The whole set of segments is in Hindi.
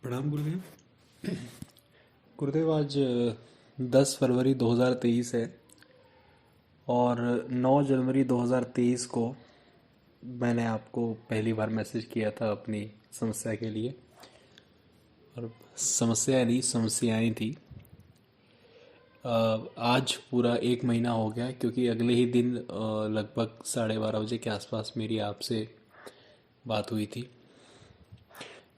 प्रणाम गुरुदेव। गुरुदेव, आज 10 फरवरी 2023 है और 9 जनवरी 2023 को मैंने आपको पहली बार मैसेज किया था अपनी समस्या के लिए। और समस्या नहीं, समस्याएं थी। आज पूरा एक महीना हो गया है, क्योंकि अगले ही दिन लगभग 12:30 बजे के आसपास मेरी आपसे बात हुई थी।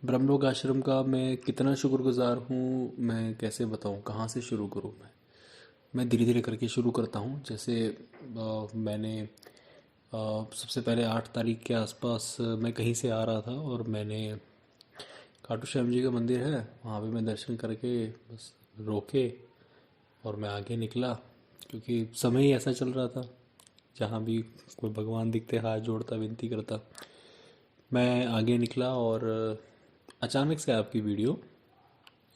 ब्रह्मलोक आश्रम का मैं कितना शुक्रगुजार हूँ, मैं कैसे बताऊँ, कहाँ से शुरू करूँ। मैं धीरे धीरे करके शुरू करता हूँ। जैसे मैंने सबसे पहले 8 तारीख के आसपास मैं कहीं से आ रहा था और मैंने खाटू श्याम जी का मंदिर है, वहाँ पे मैं दर्शन करके बस रोके और मैं आगे निकला, क्योंकि समय ही ऐसा चल रहा था। जहाँ भी कोई भगवान दिखते हाथ जोड़ता विनती करता। मैं आगे निकला और अचानक से आपकी वीडियो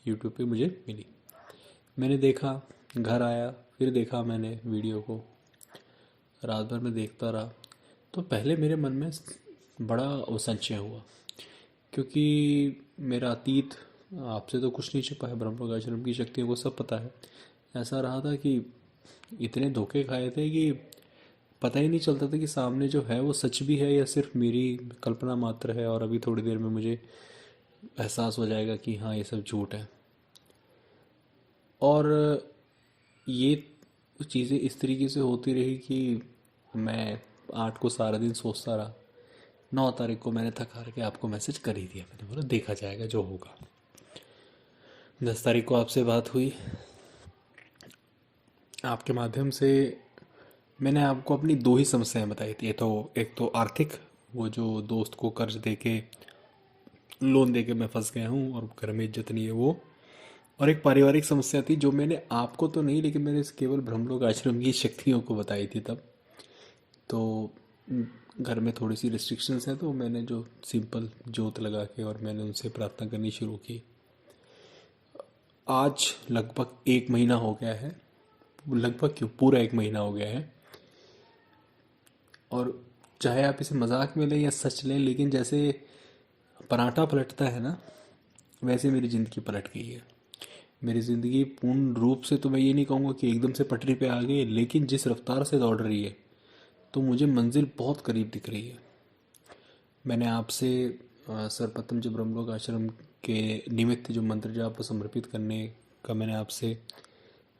यूट्यूब पे मुझे मिली। मैंने देखा, घर आया, फिर देखा मैंने वीडियो को, रात भर मैं देखता रहा। तो पहले मेरे मन में बड़ा संशय हुआ, क्योंकि मेरा अतीत आपसे तो कुछ नहीं छिपा है, ब्रह्मलोक आश्रम की शक्तियों को सब पता है। ऐसा रहा था कि इतने धोखे खाए थे कि पता ही नहीं चलता था कि सामने जो है वो सच भी है या सिर्फ मेरी कल्पना मात्र है, और अभी थोड़ी देर में मुझे एहसास हो जाएगा कि हाँ, ये सब झूठ है। और ये चीज़ें इस तरीके से होती रही कि मैं 8 को सारा दिन सोचता रहा। 9 तारीख को मैंने थक हार के आपको मैसेज कर ही दिया। मैंने बोला देखा जाएगा जो होगा। 10 तारीख को आपसे बात हुई। आपके माध्यम से मैंने आपको अपनी दो ही समस्याएं बताई थी। ये तो एक तो आर्थिक, वो जो दोस्त को कर्ज दे के, लोन दे के मैं फंस गया हूँ और घर में इज्जत नहीं है वो। और एक पारिवारिक समस्या थी जो मैंने आपको तो नहीं, लेकिन मैंने केवल ब्रह्मलोक आश्रम की शक्तियों को बताई थी तब। तो घर में थोड़ी सी रिस्ट्रिक्शंस हैं, तो मैंने जो सिंपल जोत लगा के और मैंने उनसे प्रार्थना करनी शुरू की। आज लगभग एक महीना हो गया है। लगभग क्यों, पूरा एक महीना हो गया है। और चाहे आप इसे मजाक में लें या सच लें, लेकिन जैसे पराठा पलटता है ना, वैसे मेरी ज़िंदगी पलट गई है। मेरी ज़िंदगी पूर्ण रूप से तो मैं ये नहीं कहूँगा कि एकदम से पटरी पे आ गई, लेकिन जिस रफ्तार से दौड़ रही है तो मुझे मंजिल बहुत करीब दिख रही है। मैंने आपसे सर्वप्रथम जो ब्रह्मलोक आश्रम के निमित्त जो मंत्र जाप को समर्पित करने का मैंने आपसे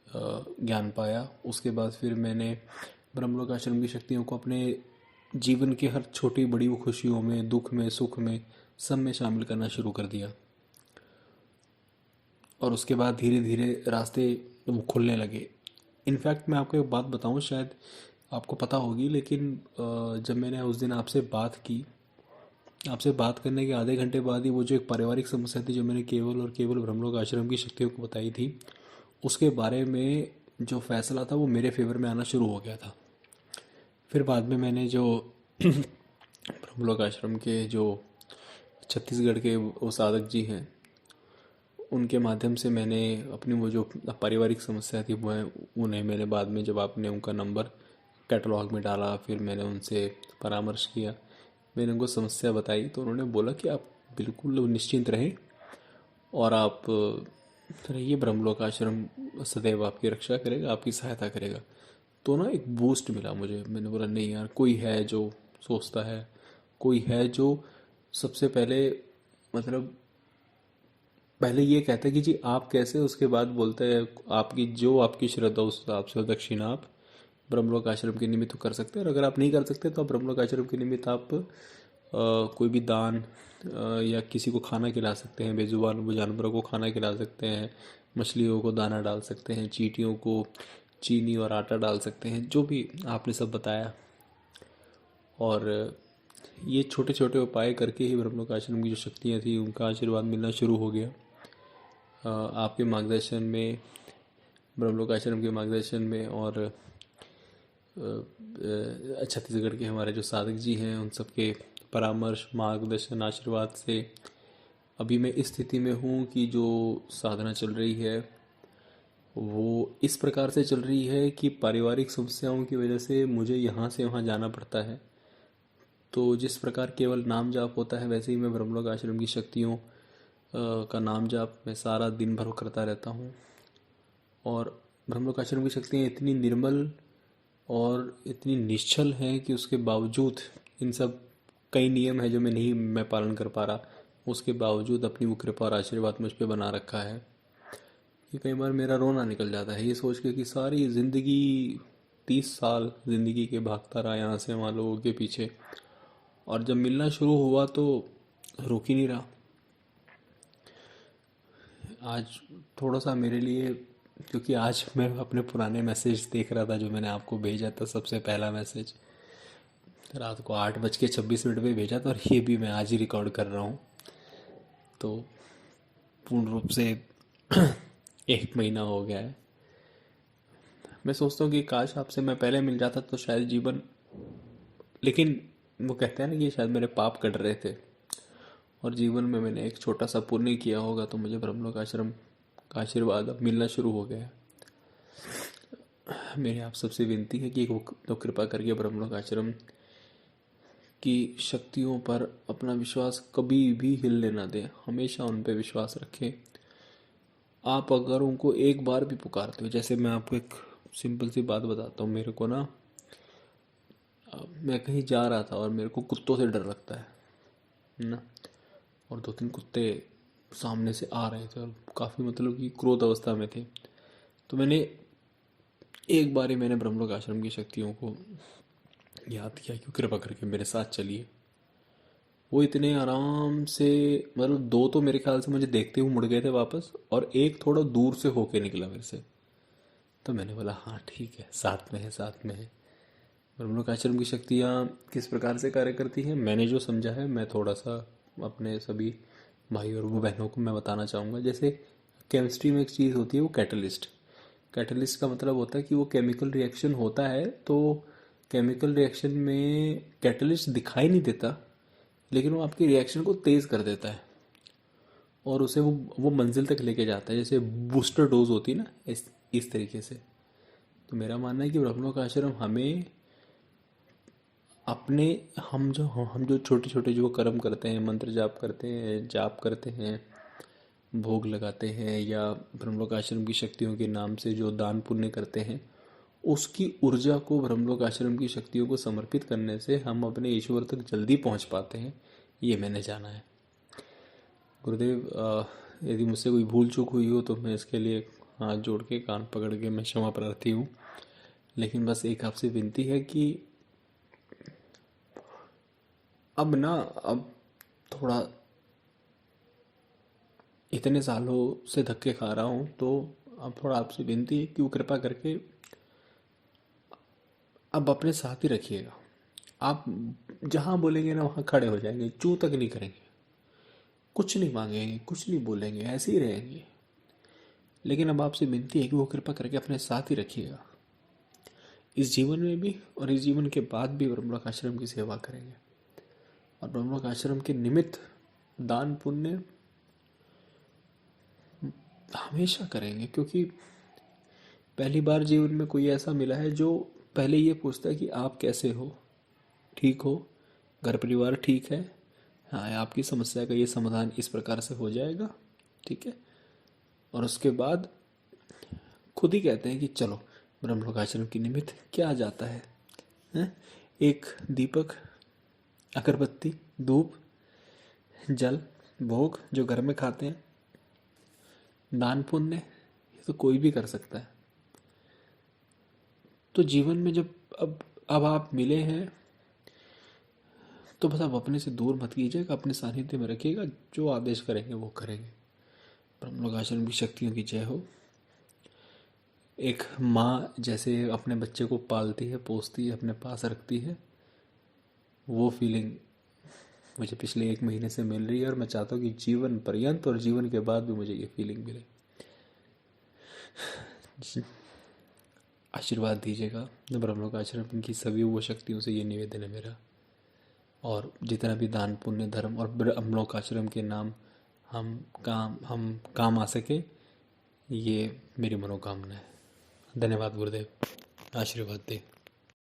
ज्ञान पाया। उसके बाद फिर मैंने ब्रह्मलोक आश्रम की शक्तियों को अपने जीवन के हर छोटी बड़ी खुशियों में, दुख में, सुख में, सब में शामिल करना शुरू कर दिया। और उसके बाद धीरे धीरे रास्ते वो खुलने लगे। इनफैक्ट मैं आपको एक बात बताऊं, शायद आपको पता होगी, लेकिन जब मैंने उस दिन आपसे बात की, आपसे बात करने के आधे घंटे बाद ही वो जो एक पारिवारिक समस्या थी जो मैंने केवल और केवल ब्रह्मलोक आश्रम की शक्तियों को बताई थी, उसके बारे में जो फैसला था वो मेरे फेवर में आना शुरू हो गया था। फिर बाद में मैंने जो ब्रह्मलोक आश्रम के जो छत्तीसगढ़ के वो साधक जी हैं, उनके माध्यम से मैंने अपनी वो जो पारिवारिक समस्या थी वो उन्हें मैंने बाद में, जब आपने उनका नंबर कैटलॉग में डाला, फिर मैंने उनसे परामर्श किया, मैंने उनको समस्या बताई, तो उन्होंने बोला कि आप बिल्कुल निश्चिंत रहें और आप रहिए, ब्रह्मलोक आश्रम सदैव आपकी रक्षा करेगा, आपकी सहायता करेगा। तो ना एक बूस्ट मिला मुझे। मैंने बोला नहीं यार, कोई है जो सोचता है, कोई है जो सबसे पहले, मतलब पहले ये कहता है कि जी आप कैसे, उसके बाद बोलता है आपकी जो आपकी श्रद्धा उस हिसाब से दक्षिणा आप ब्रह्मलोक आश्रम के निमित्त कर सकते हैं। और अगर आप नहीं कर सकते तो आप ब्रह्मलोक आश्रम के निमित्त आप कोई भी दान या किसी को खाना खिला सकते हैं, बेजुबान वो जानवरों को खाना खिला सकते हैं, मछलियों को दाना डाल सकते हैं, चींटियों को चीनी और आटा डाल सकते हैं, जो भी आपने सब बताया। और ये छोटे छोटे उपाय करके ही ब्रह्मलोक आश्रम की जो शक्तियाँ थी उनका आशीर्वाद मिलना शुरू हो गया। आपके मार्गदर्शन में, ब्रह्मलोक आश्रम के मार्गदर्शन में, और छत्तीसगढ़ के हमारे जो साधक जी हैं उन सबके परामर्श, मार्गदर्शन, आशीर्वाद से अभी मैं इस स्थिति में हूँ कि जो साधना चल रही है वो इस प्रकार से चल रही है कि पारिवारिक समस्याओं की वजह से मुझे यहाँ से वहाँ जाना पड़ता है। तो जिस प्रकार केवल नाम जाप होता है, वैसे ही मैं ब्रह्मलोक आश्रम की शक्तियों का नाम जाप मैं सारा दिन भर करता रहता हूँ। और ब्रह्मलोक आश्रम की शक्तियाँ इतनी निर्मल और इतनी निश्चल हैं कि उसके बावजूद इन सब कई नियम है जो मैं पालन कर पा रहा, उसके बावजूद अपनी वो कृपा और आशीर्वाद मुझ पे बना रखा है कि कई बार मेरा रोना निकल जाता है ये सोच के कि सारी ज़िंदगी 30 साल ज़िंदगी के भागता रहा यहाँ से वहाँ लोगों के पीछे, और जब मिलना शुरू हुआ तो रुक ही नहीं रहा। आज थोड़ा सा मेरे लिए, क्योंकि आज मैं अपने पुराने मैसेज देख रहा था जो मैंने आपको भेजा था, सबसे पहला मैसेज रात को 8:26 पे भेजा था, और ये भी मैं आज ही रिकॉर्ड कर रहा हूँ। तो पूर्ण रूप से 1 महीना हो गया है। मैं सोचता हूँ कि काश आपसे मैं पहले मिल जाता तो शायद जीवन, लेकिन वो कहते हैं ना कि शायद मेरे पाप कट रहे थे, और जीवन में मैंने एक छोटा सा पुण्य किया होगा तो मुझे ब्रह्मलोक आश्रम का आशीर्वाद अब मिलना शुरू हो गया है। मेरी आप सबसे विनती है कि वो तो कृपा करके ब्रह्मलोक आश्रम की शक्तियों पर अपना विश्वास कभी भी हिलने ना दें, हमेशा उन पे विश्वास रखें। आप अगर उनको एक बार भी पुकारते हो, जैसे मैं आपको एक सिंपल सी बात बताता हूँ, मेरे को ना मैं कहीं जा रहा था और मेरे को कुत्तों से डर लगता है ना, और 2-3 कुत्ते सामने से आ रहे थे और काफ़ी मतलब कि क्रोध अवस्था में थे। तो एक बार ही मैंने ब्रह्मलोक आश्रम की शक्तियों को याद किया कि कृपा करके मेरे साथ चलिए। वो इतने आराम से, मतलब 2 तो मेरे ख्याल से मुझे देखते हुए मुड़ गए थे वापस, और एक थोड़ा दूर से होके निकला मेरे से। तो मैंने बोला हाँ ठीक है, साथ में है साथ में है। ब्रह्मलोक आश्रम की शक्तियाँ किस प्रकार से कार्य करती हैं मैंने जो समझा है, मैं थोड़ा सा अपने सभी भाई और वो बहनों को मैं बताना चाहूँगा। जैसे केमिस्ट्री में एक चीज़ होती है वो कैटलिस्ट। कैटलिस्ट का मतलब होता है कि वो केमिकल रिएक्शन होता है, तो केमिकल रिएक्शन में कैटलिस्ट दिखाई नहीं देता, लेकिन वो आपकी रिएक्शन को तेज़ कर देता है और उसे वो मंजिल तक लेके जाता है, जैसे बूस्टर डोज होती है ना, इस तरीके से। तो मेरा मानना है कि ब्रह्मलोक आश्रम हमें अपने, हम जो छोटे छोटे जो कर्म करते हैं, मंत्र जाप करते हैं, भोग लगाते हैं, या ब्रह्मलोक आश्रम की शक्तियों के नाम से जो दान पुण्य करते हैं, उसकी ऊर्जा को ब्रह्मलोक आश्रम की शक्तियों को समर्पित करने से हम अपने ईश्वर तक जल्दी पहुंच पाते हैं, ये मैंने जाना है। गुरुदेव, यदि मुझसे कोई भूल चूक हुई हो तो मैं इसके लिए हाथ जोड़ के कान पकड़ के मैं क्षमा प्रार्थी हूँ। लेकिन बस एक आपसे विनती है कि अब थोड़ा इतने सालों से धक्के खा रहा हूँ, तो अब थोड़ा आपसे विनती है कि वो कृपा करके अब अपने साथ ही रखिएगा। आप जहाँ बोलेंगे ना वहाँ खड़े हो जाएंगे, चू तक नहीं करेंगे, कुछ नहीं मांगेंगे, कुछ नहीं बोलेंगे, ऐसे ही रहेंगे। लेकिन अब आपसे विनती है कि वो कृपा करके अपने साथ ही रखिएगा, इस जीवन में भी और इस जीवन के बाद भी ब्रह्मलोक आश्रम की सेवा करेंगे, और ब्रह्मलोक आश्रम के निमित्त दान पुण्य हमेशा करेंगे। क्योंकि पहली बार जीवन में कोई ऐसा मिला है जो पहले ये पूछता है कि आप कैसे हो, ठीक हो, घर परिवार ठीक है, हाँ आपकी समस्या का ये समाधान इस प्रकार से हो जाएगा, ठीक है। और उसके बाद खुद ही कहते हैं कि चलो ब्रह्मलोक आश्रम की निमित्त क्या जाता है, हैं? एक दीपक, अगरबत्ती, धूप, जल, भोग जो घर में खाते हैं, दान पुण्य, ये तो कोई भी कर सकता है। तो जीवन में जब अब आप मिले हैं तो बस आप अपने से दूर मत कीजिएगा, अपने सानिध्य में रखिएगा, जो आदेश करेंगे वो करेंगे। ब्रह्मलोक आश्रम की शक्तियों की जय हो। एक माँ जैसे अपने बच्चे को पालती है, पोसती है, अपने पास रखती है, वो फीलिंग मुझे पिछले 1 महीने से मिल रही है, और मैं चाहता हूँ कि जीवन पर्यंत और जीवन के बाद भी मुझे ये फीलिंग मिले। आशीर्वाद दीजिएगा ब्रह्मलोक आश्रम की सभी वो शक्तियों से, ये निवेदन है मेरा। और जितना भी दान पुण्य धर्म और ब्रह्मलोक आश्रम के नाम हम काम आ सके, ये मेरी मनोकामना है। धन्यवाद गुरुदेव, आशीर्वाद दे।